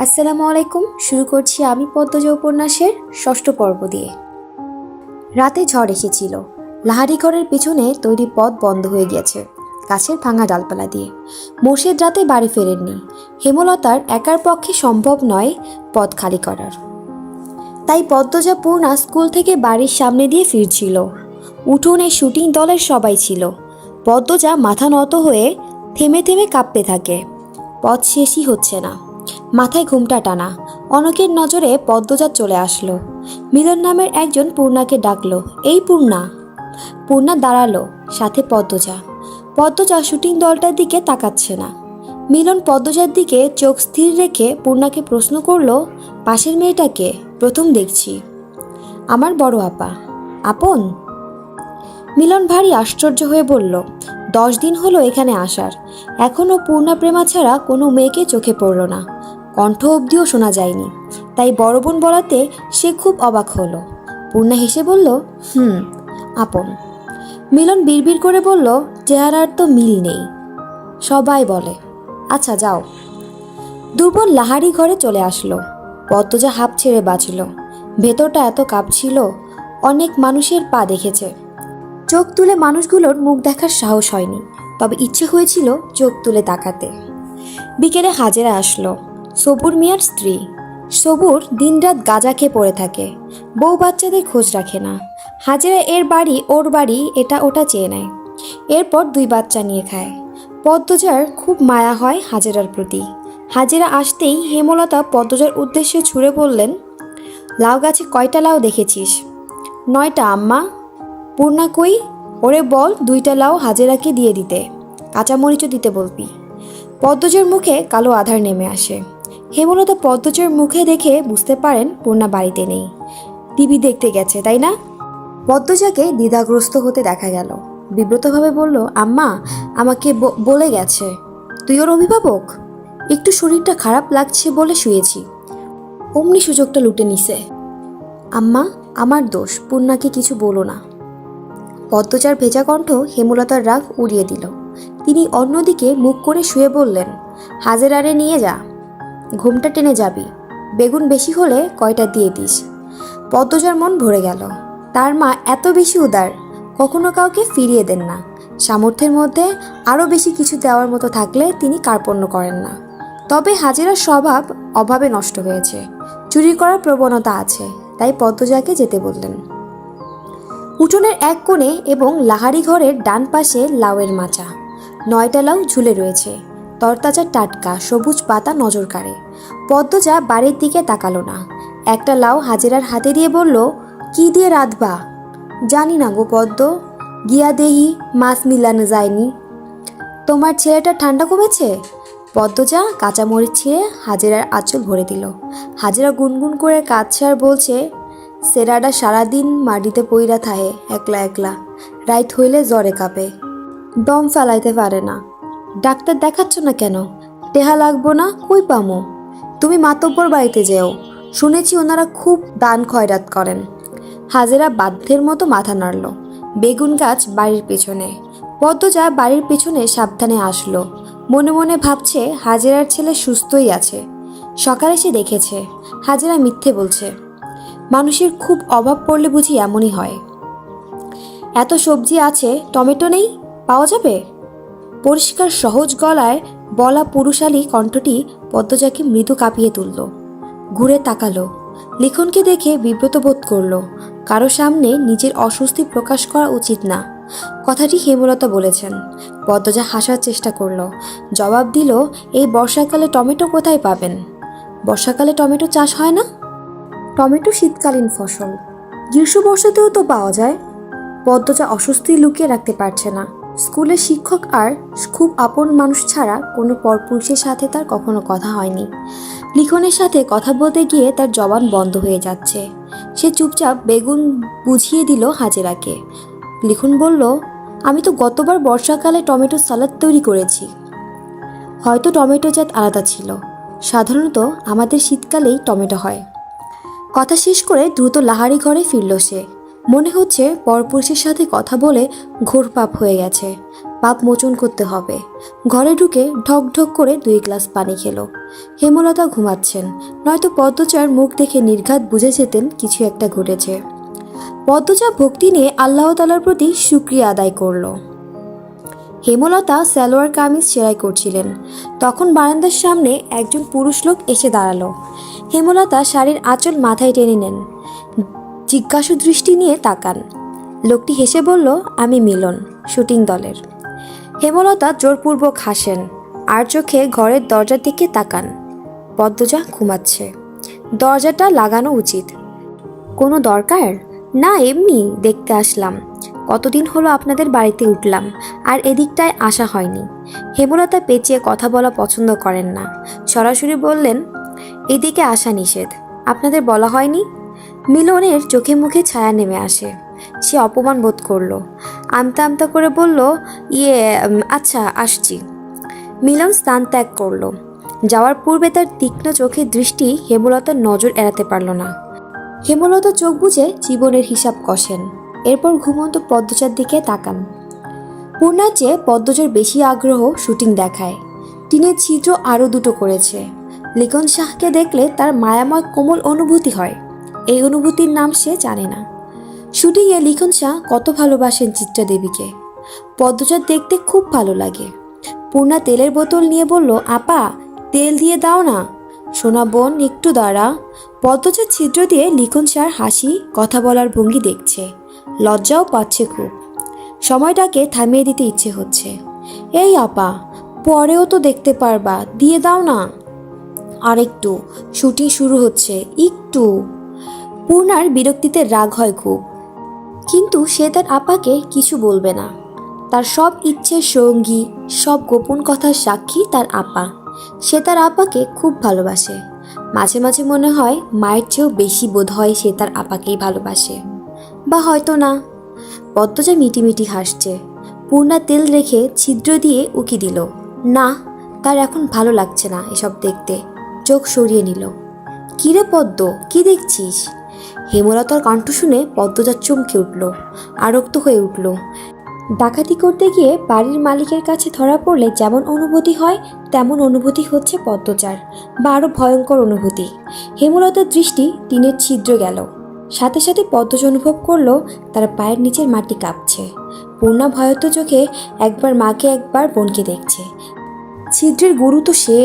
আসসালামু আলাইকুম। শুরু করছি আমি পদ্মজা উপন্যাসের ষষ্ঠ পর্ব দিয়ে। রাতে ঝড় এসেছিল। লাহারি ঘরের পিছনে তৈরি পথ বন্ধ হয়ে গেছে গাছের ভাঙা ডালপালা দিয়ে। মোর্শেদ রাতে বাড়ি ফেরেননি। হেমলতার একার পক্ষে সম্ভব নয় পথ খালি করার। তাই পদ্মজা পূর্ণা স্কুল থেকে বাড়ির সামনে দিয়ে ফিরছিল। উঠোনে শুটিং দলের সবাই ছিল। পদ্মজা মাথা নত হয়ে থেমে থেমে কাঁপতে থাকে। পথ শেষই হচ্ছে না। মাথায় ঘুমটা টানা। অনেকের নজরে পদ্মজা চলে আসলো। মিলন নামের একজন পূর্ণাকে ডাকলো, এই পূর্ণা। পূর্ণা দাঁড়ালো, সাথে পদ্মজা। পদ্মজা শুটিং দলটার দিকে তাকাচ্ছে না। মিলন পদ্মজার দিকে চোখ স্থির রেখে পূর্ণাকে প্রশ্ন করলো, পাশের মেয়েটাকে প্রথম দেখছি। আমার বড় আপা। আপন? মিলন ভারী আশ্চর্য হয়ে বলল, 10 দিন হলো এখানে আসার, এখনও পূর্ণা প্রেমা ছাড়া কোনো মেয়েকে চোখে পড়ল না। কণ্ঠ অবধিও শোনা যায়নি। তাই বড় বোন বলাতে সে খুব অবাক হলো। পূর্ণা হেসে বলল, আপন। মিলন বিড়বিড় করে বলল, চেহারার তো মিল নেই। সবাই বলে। আচ্ছা যাও। দুর্বল লাহারি ঘরে চলে আসলো। পদ্মজা হাঁপ ছেড়ে বাঁচল। ভেতরটা এত কাঁপছিল। অনেক মানুষের পা দেখেছে। চোখ তুলে মানুষগুলোর মুখ দেখার সাহস হয়নি, তবে ইচ্ছে হয়েছিল চোখ তুলে তাকাতে। বিকেলে হাজেরা আসলো, সবুর মিয়ার স্ত্রী। সবুর দিনরাত গাঁজা খেয়ে পড়ে থাকে। বউ বাচ্চাদের খোঁজ রাখে না। হাজেরা এর বাড়ি ওর বাড়ি এটা ওটা চেয়ে নেয়। এরপর 2 বাচ্চা নিয়ে খায়। পদ্মজার খুব মায়া হয় হাজেরার প্রতি। হাজেরা আসতেই হেমলতা পদ্মজার উদ্দেশ্যে ছুড়ে বললেন, লাউ গাছে কয়টা লাউ দেখেছিস? 9টা আম্মা। পূর্ণা কই? ওরে বল 2টা লাউ হাজেরাকে দিয়ে দিতে, কাঁচামরিচও দিতে বলবি। পদ্মজার মুখে কালো আধার নেমে আসে। হেমলতা পদ্মজার মুখে দেখে বুঝতে পারেন পূর্ণা বাড়িতে নেই, টিভি দেখতে গেছে, তাই না? পদ্মজাকে দ্বিধাগ্রস্ত হতে দেখা গেল। বিব্রতভাবে বলল, আম্মা আমাকে বলে গেছে তুই ওর অভিভাবক। একটু শরীরটা খারাপ লাগছে বলে শুয়েছি, অমনি সুযোগটা লুটে নিছে। আম্মা আমার দোষ, পূর্ণাকে কিছু বলো না। পদ্মজার ভেজা কণ্ঠ হেমলতার রাগ উড়িয়ে দিল। তিনি অন্যদিকে মুখ করে শুয়ে বললেন, হাজেরারে নিয়ে যা, ঘুমটা টেনে যাবি। বেগুন বেশি হলে কয়টা দিয়ে দিস। পদ্মজার মন ভরে গেল। তার মা এত বেশি উদার, কখনো কাউকে ফিরিয়ে দেন না। সামর্থ্যের মধ্যে আরও বেশি কিছু দেওয়ার মতো থাকলে তিনি কার্পণ্য করেন না। তবে হাজেরার স্বভাব অভাবে নষ্ট হয়েছে, চুরি করার প্রবণতা আছে, তাই পদ্মজাকে যেতে বললেন। উঠোনের এক কোণে এবং লাহারি ঘরের ডান পাশে লাউয়ের মাচা। 9টা লাউ ঝুলে রয়েছে, তরতাজা টাটকা, সবুজ পাতা নজর কাড়ে। পদ্মজা বাড়ির দিকে তাকালো না। একটা লাউ হাজেরার হাতে দিয়ে বলল, কি দিয়ে রাঁধবা? জানি না গো পদ্ম, গিয়া দেহি মাছ মিলানো যায়নি। তোমার ছেলেটা ঠান্ডা কমেছে? পদ্মজা কাঁচামরিচ ছিঁড়ে হাজেরার আঁচল ভরে দিল। হাজেরা গুনগুন করে কাঁদছে আর বলছে, সেরাডা সারাদিন মাটিতে পইরা থাহে একলা একলা, রাইত হইলে জ্বরে কাঁপে, দম ফেলাইতে পারে না। ডাক্তার দেখাচ্ছ না কেন? টেহা লাগবো না, কই পামো? তুমি মাতব্বর বাড়িতে যেও, শুনেছি ওনারা খুব দান খয়রাত করেন। হাজেরা বাধ্যের মতো মাথা নাড়ল। বেগুন গাছ বাড়ির পেছনে। পদ্মজা বাড়ির পেছনে সাবধানে আসলো। মনে মনে ভাবছে হাজেরার ছেলে সুস্থই আছে। সকালে সে দেখেছে। হাজেরা মিথ্যে বলছে। মানুষের খুব অভাব পড়লে বুঝি এমনই হয়। এত সবজি আছে, টমেটো নেই, পাওয়া যাবে? পরিষ্কার সহজ গলায় বলা পুরুষালী কণ্ঠটি পদ্মজাকে মৃদু কাঁপিয়ে তুলল। ঘুরে তাকালো। লিখনকে দেখে বিব্রত বোধ করল। কারো সামনে নিজের অস্বস্তি প্রকাশ করা উচিত না, কথাটি হেমলতা বলেছেন। পদ্মজা হাসার চেষ্টা করল। জবাব দিল, এই বর্ষাকালে টমেটো কোথায় পাবেন? বর্ষাকালে টমেটো চাষ হয় না। টমেটো শীতকালীন ফসল, গ্রীষ্ম বর্ষাতেও তো পাওয়া যায়। পদ্মজা অস্বস্তি লুকিয়ে রাখতে পারছে না। স্কুলের শিক্ষক আর খুব আপন মানুষ ছাড়া কোনো পরপুরুষের সাথে তার কখনো কথা হয়নি। লিখনের সাথে কথা বলতে গিয়ে তার জবান বন্ধ হয়ে যাচ্ছে। সে চুপচাপ বেগুন বুঝিয়ে দিল হাজেরাকে। লিখন বলল, আমি তো গতবার বর্ষাকালে টমেটো সালাদ তৈরি করেছি। হয়তো টমেটো জাত আলাদা ছিল। সাধারণত আমাদের শীতকালেই টমেটো হয়। কথা শেষ করে দ্রুত লাহারি ঘরে ফিরল সে। মনে হচ্ছে পরপুরুষের সাথে কথা বলে ঘোর পাপ হয়ে গেছে। পাপ মোচন করতে হবে। ঘরে ঢুকে ঢক ঢক করে 2 গ্লাস পানি খেলো। হেমলতা ঘুমাচ্ছেন, নয়তো পদ্মচার মুখ দেখে নির্ঘাত বুঝে যেতেন কিছু একটা ঘটেছে। পদ্মচা ভক্তি নিয়ে আল্লাহ তাআলার প্রতি শুকরিয়া আদায় করল। হেমলতা সালোয়ার কামিজ সেলাই করছিলেন, তখন বারান্দার সামনে একজন পুরুষ লোক এসে দাঁড়ালো। হেমলতা শাড়ির আঁচল মাথায় টেনে নেন, জিজ্ঞাসু দৃষ্টি নিয়ে তাকান। লোকটি হেসে বলল, আমি মিলন, শুটিং দলের। হেমলতা জোরপূর্বক হাসেন আর চোখে ঘরের দরজার দিকে তাকান। পদ্মজা ঘুমাচ্ছে। দরজাটা লাগানো উচিত। কোনো দরকার? না, এমনি দেখতে আসলাম। কতদিন হলো আপনাদের বাড়িতে উঠলাম, আর এদিকটায় আসা হয়নি। হেমলতা পেঁচিয়ে কথা বলা পছন্দ করেন না, সরাসরি বললেন, এদিকে আসা নিষেধ। আপনাদের বলা হয়নি? মিলনের চোখে মুখে ছায়া নেমে আসে। সে অপমান বোধ করলো, আমতা আমতা করে বলল, আচ্ছা আসছি। মিলন স্থান ত্যাগ করলো। যাওয়ার পূর্বে তার তীক্ষ্ণ চোখের দৃষ্টি হেমলতার নজর এড়াতে পারল না। হেমলতা চোখ বুজে জীবনের হিসাব কষেন, এরপর ঘুমন্ত পদ্মচার দিকে তাকান। পূর্ণার চেয়ে পদ্মচার বেশি আগ্রহ শুটিং দেখায়। টিনের ছিদ্র আরও 2টো করেছে। লিখন শাহকে দেখলে তার মায়াময় কোমল অনুভূতি হয়। এই অনুভূতির নাম সে জানে না। শুটিংয়ে লিখন শাহ কত ভালোবাসেন চিত্রা দেবীকে। পদ্মচার দেখতে খুব ভালো লাগে। পূর্ণা তেলের বোতল নিয়ে বলল, আপা তেল দিয়ে দাও না। সোনা বোন একটু দাঁড়া। পদ্মচার ছিদ্র দিয়ে লিখন শাহর হাসি, কথা বলার ভঙ্গি দেখছে। লজ্জাও পাচ্ছে খুব। সময়টাকে থামিয়ে দিতে ইচ্ছে হচ্ছে। এই আপা, পরেও তো দেখতে পারবা, দিয়ে দাও না। আরেকটু, শুটিং শুরু হচ্ছে, একটু। পূর্ণার বিরক্তিতে রাগ হয় খুব, কিন্তু সে তার আপাকে কিছু বলবে না। তার সব ইচ্ছের সঙ্গী, সব গোপন কথার সাক্ষী তার আপা। সে তার আপাকে খুব ভালোবাসে। মাঝে মাঝে মনে হয় মায়ের চেয়েও বেশি বোধ হয় সে তার আপাকেই ভালোবাসে, বা হয়তো না। পদ্মজা মিটিমিটি হাসছে। পূর্ণা তেল রেখে ছিদ্র দিয়ে উকি দিল। না, তার এখন ভালো লাগছে না এসব দেখতে। চোখ সরিয়ে নিল। কিরে পদ্ম, কি দেখছিস? হেমলতার কণ্ঠ শুনে পদ্মজা চমকে উঠল, আরক্ত হয়ে উঠল। ডাকাতি করতে গিয়ে বাড়ির মালিকের কাছে ধরা পড়লে যেমন অনুভূতি হয়, তেমন অনুভূতি হচ্ছে পদ্মচার, বা আরও ভয়ঙ্কর অনুভূতি। হেমলতার দৃষ্টি টিনের ছিদ্র গেল। সাথে সাথে পদ্মজা অনুভব করলো তার পায়ের নিচের মাটি কাঁপছে। পূর্ণা ভয়ত চোখে একবার মাকে একবার বোনকে দেখছে। ছিদ্রের গুরু তো সে।